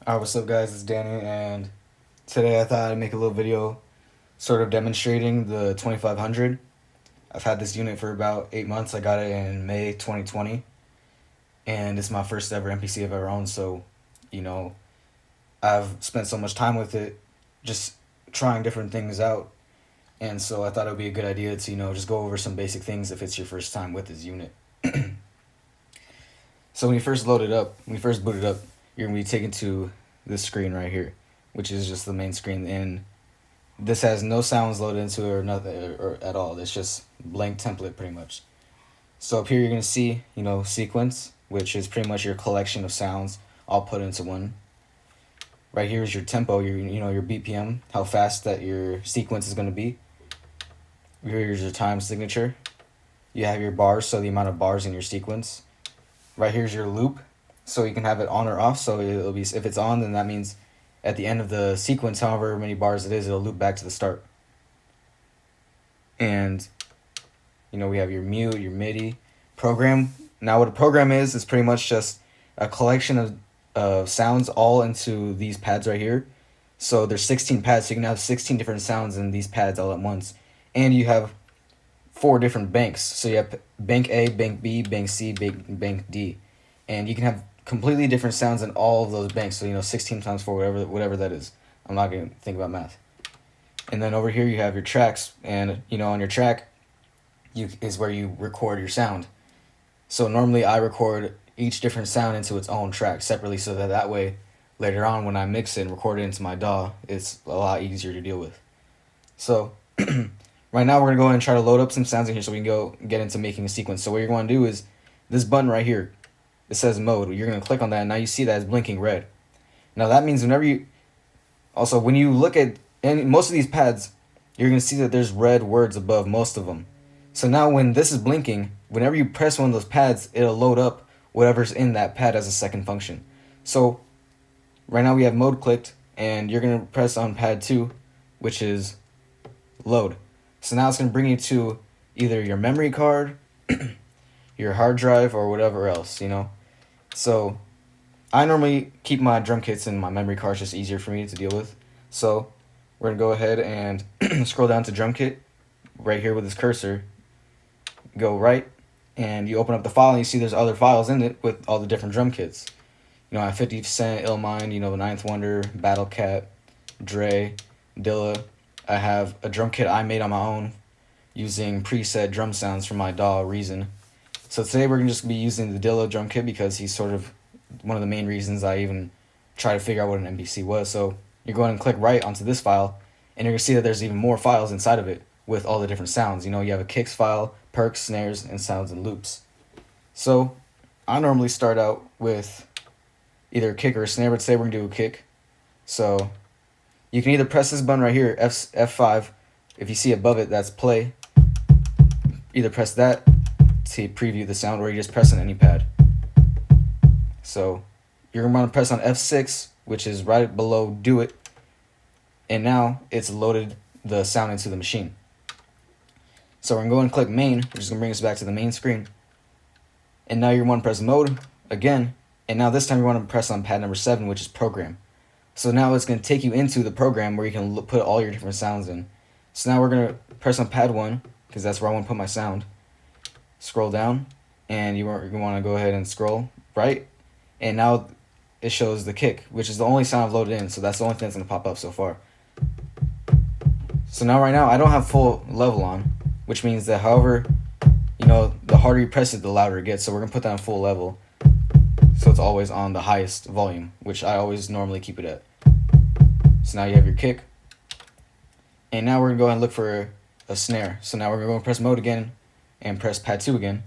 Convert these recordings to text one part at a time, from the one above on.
Alright, what's up guys, it's Danny, and today I thought I'd make a little video sort of demonstrating the 2500. I've had this unit for about 8 months. I got it in May 2020, and it's my first ever MPC I've ever owned, so, you know, I've spent so much time with it, just trying different things out, and so I thought it would be a good idea to, just go over some basic things if it's your first time with this unit. So when you first load it up, when you first boot it up, you're going to be taken to this screen right here, which is just the main screen, and this has no sounds loaded into it or nothing or at all. It's just blank template pretty much. So up here you're going to see, sequence, which is pretty much your collection of sounds all put into one. Right here is your tempo, your BPM, how fast that your sequence is going to be. Here's your time signature. You have your bars, so the amount of bars in your sequence. Right here's your loop, so you can have it on or off. So it'll be, if it's on, then that means at the end of the sequence, however many bars it is, it'll loop back to the start. And we have your mute, your MIDI, program. Now what a program is pretty much just a collection of sounds all into these pads right here. So there's 16 pads, so you can have 16 different sounds in these pads all at once. And you have 4 different banks. So you have bank A, bank B, bank C, bank D. And you can have completely different sounds in all of those banks. So 16 times 4, whatever that is. I'm not going to think about math. And then over here you have your tracks, and on your track is where you record your sound. So normally I record each different sound into its own track separately, so that way later on when I mix it and record it into my DAW, it's a lot easier to deal with. So right now we're going to go ahead and try to load up some sounds in here so we can go get into making a sequence. So what you're going to do is this button right here, it says mode. You're going to click on that, and now you see that it's blinking red. Now that means when you look at most of these pads, you're going to see that there's red words above most of them. So now when this is blinking, whenever you press one of those pads, it'll load up whatever's in that pad as a second function. So right now we have mode clicked, and you're going to press on pad 2, which is load. So now it's going to bring you to either your memory card, your hard drive, or whatever else, So I normally keep my drum kits in my memory card. It's just easier for me to deal with. So we're going to go ahead and scroll down to drum kit right here with this cursor. Go right, and you open up the file, and you see there's other files in it with all the different drum kits. I have 50 Cent, Illmind, Ninth Wonder, Battle Cat, Dre, Dilla. I have a drum kit I made on my own using preset drum sounds from my DAW Reason. So today we're going to just be using the Dilla drum kit because he's sort of one of the main reasons I even try to figure out what an MPC was. So you're going to click right onto this file, and you're going to see that there's even more files inside of it with all the different sounds. You have a kicks file, perks, snares, and sounds and loops. So I normally start out with either a kick or a snare, but today we're going to do a kick. So you can either press this button right here, F5. If you see above it, that's play. Either press that to preview the sound, or you just press on any pad. So you're going to press on F6, which is right below do it. And now it's loaded the sound into the machine. So we're going to go and click main, which is going to bring us back to the main screen. And now you want to press mode again. And now this time you want to press on pad number 7, which is program. So now it's going to take you into the program where you can put all your different sounds in. So now we're going to press on pad 1, because that's where I want to put my sound. Scroll down, and you want to go ahead and scroll right. And now it shows the kick, which is the only sound I've loaded in. So that's the only thing that's going to pop up so far. So now right now I don't have full level on, which means that however, the harder you press it, the louder it gets. So we're going to put that on full level. So it's always on the highest volume, which I always normally keep it at. So now you have your kick. And now we're going to go ahead and look for a snare. So now we're going to go and press mode again and press pad 2 again.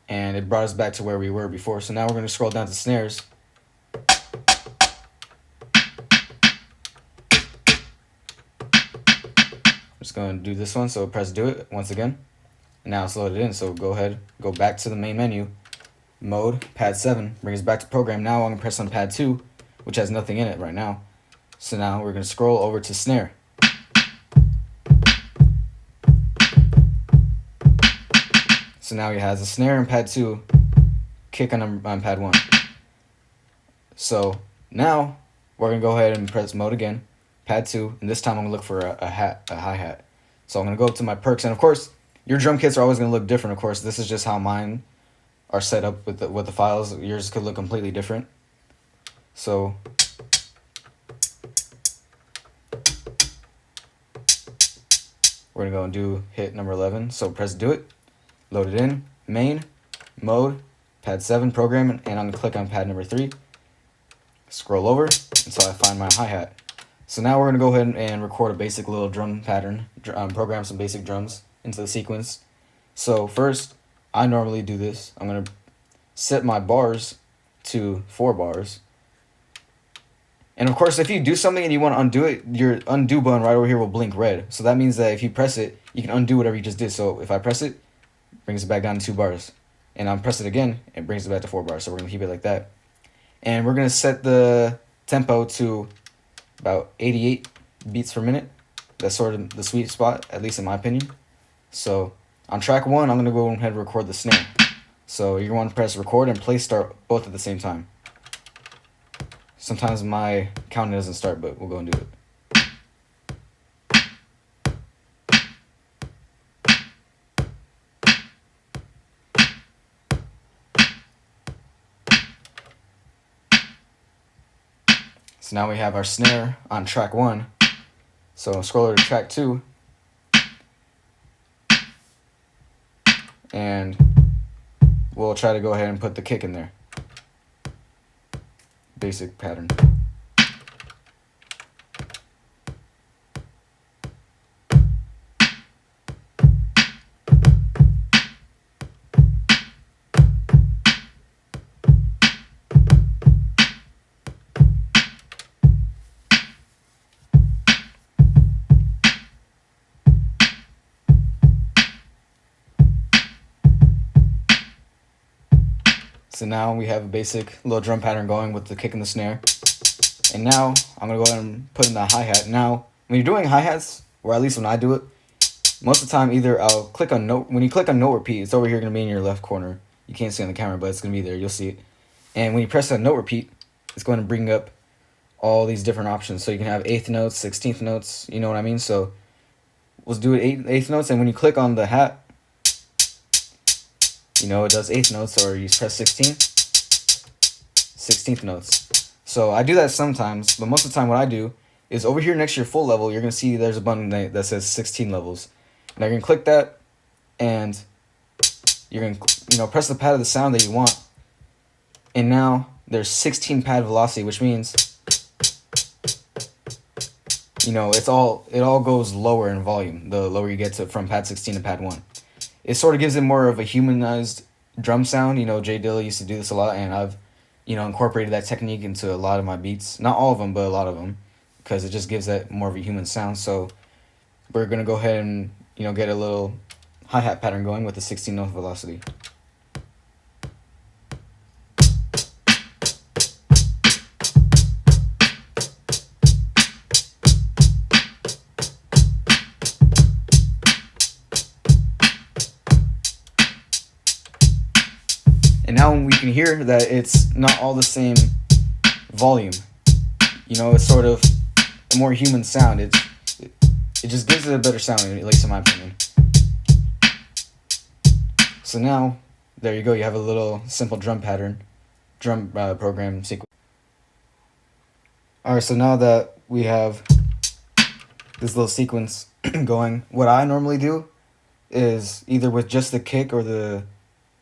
And it brought us back to where we were before. So now we're going to scroll down to snares. Just going to do this one, so press do it once again. And now it's loaded in, so go ahead, go back to the main menu. Mode, pad 7, bring us back to program. Now I'm going to press on pad 2, which has nothing in it right now. So now we're going to scroll over to snare. So now it has a snare in pad 2, kick on pad 1. So Now we're gonna go ahead and press mode again, pad 2, and this time I'm gonna look for a hi-hat. So I'm gonna go up to my perks, and of course your drum kits are always gonna look different. Of course, this is just how mine are set up with the files. Yours could look completely different. So we're gonna go and do hit number 11. So press do it, load it in, main, mode, pad 7, program, and I'm gonna click on pad number 3. Scroll over until I find my hi-hat. So now we're gonna go ahead and record a basic little drum pattern, program some basic drums into the sequence. So first, I normally do this. I'm gonna set my bars to 4 bars. And of course, if you do something and you want to undo it, your undo button right over here will blink red. So that means that if you press it, you can undo whatever you just did. So if I press it, it brings it back down to 2 bars. And I press it again, it brings it back to 4 bars. So we're gonna keep it like that. And we're gonna set the tempo to about 88 beats per minute. That's sort of the sweet spot, at least in my opinion. So on track 1, I'm gonna go ahead and record the snare. So you're going to press record and play start both at the same time. Sometimes my counting doesn't start, but we'll go and do it. So now we have our snare on track 1. So scroll over to track 2. And we'll try to go ahead and put the kick in there. Basic pattern. So now we have a basic little drum pattern going with the kick and the snare. And now I'm gonna go ahead and put in the hi-hat. Now, when you're doing hi-hats, or at least when I do it, most of the time either I'll click on note. When you click on note repeat, it's over here gonna be in your left corner. You can't see on the camera, but it's gonna be there. You'll see it. And when you press that note repeat, it's going to bring up all these different options. So you can have 8th notes, 16th notes. You know what I mean? So let's do it 8th notes, and when you click on the hat, you know, it does 8th notes, or you press 16th notes. So I do that sometimes, but most of the time what I do is over here next to your full level, you're going to see there's a button that says 16 levels. Now you're going to click that, and you're going to press the pad of the sound that you want. And now there's 16 pad velocity, which means, it all goes lower in volume, the lower you get to from pad 16 to pad 1. It sort of gives it more of a humanized drum sound. Jay Dilla used to do this a lot, and I've, incorporated that technique into a lot of my beats. Not all of them, but a lot of them, because it just gives that more of a human sound. So we're going to go ahead and, get a little hi-hat pattern going with the 16 note velocity. And now we can hear that it's not all the same volume. It's sort of a more human sound. It just gives it a better sound, at least in my opinion. So now, there you go. You have a little simple drum program sequence. Alright, so now that we have this little sequence going, what I normally do is either with just the kick or the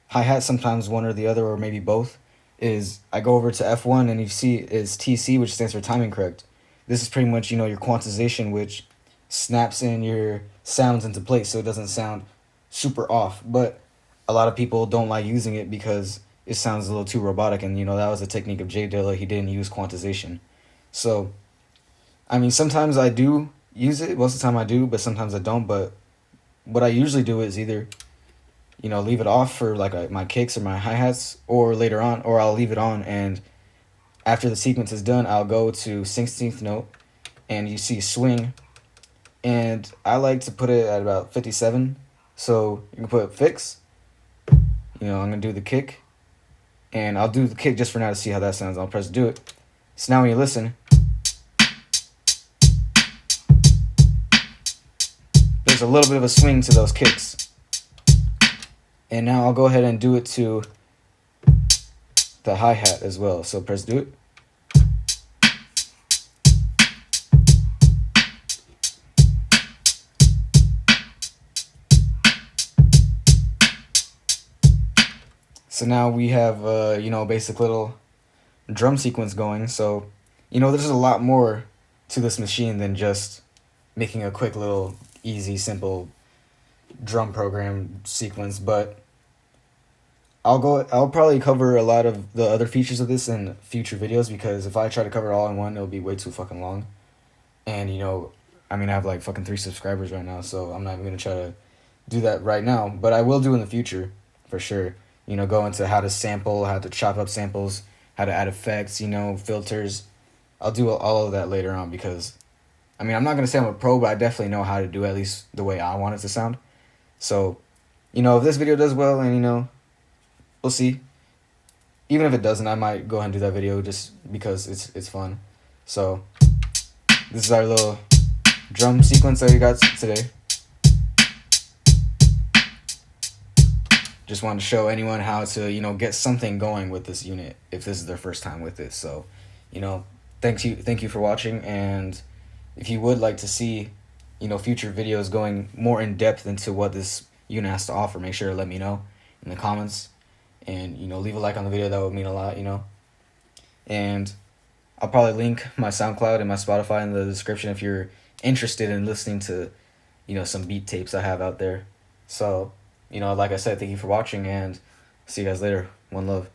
hi-hat, sometimes one or the other, or maybe both, is I go over to F1, and you see is TC, which stands for timing correct. This is pretty much, your quantization, which snaps in your sounds into place so it doesn't sound super off. But a lot of people don't like using it because it sounds a little too robotic, and that was a technique of Jay Dilla. He didn't use quantization. So, sometimes I do use it. Most of the time I do, but sometimes I don't. But what I usually do is either leave it off for like my kicks or my hi-hats, or later on, or I'll leave it on, and after the sequence is done, I'll go to 16th note, and you see swing, and I like to put it at about 57, so you can put fix, I'm going to do the kick, and I'll do the kick just for now to see how that sounds. I'll press do it, So now when you listen, there's a little bit of a swing to those kicks. And now I'll go ahead and do it to the hi-hat as well. So press do it. So now we have, basic little drum sequence going. So, there's a lot more to this machine than just making a quick little easy, simple drum program sequence. But I'll probably cover a lot of the other features of this in future videos, because if I try to cover it all in one, it'll be way too fucking long. And, I have like fucking 3 subscribers right now, so I'm not even going to try to do that right now. But I will do in the future, for sure. Go into how to sample, how to chop up samples, how to add effects, filters. I'll do all of that later on, because, I'm not going to say I'm a pro, but I definitely know how to do at least the way I want it to sound. So, if this video does well, and, we'll see. Even if it doesn't, I might go ahead and do that video just because it's fun. So, this is our little drum sequence that we got today. Just wanted to show anyone how to, get something going with this unit if this is their first time with it. So, thank you for watching, and if you would like to see, future videos going more in depth into what this unit has to offer, make sure to let me know in the comments, and leave a like on the video. That would mean a lot, and I'll probably link my SoundCloud and my Spotify in the description if you're interested in listening to, some beat tapes I have out there. So, like I said, thank you for watching, and see you guys later. One love.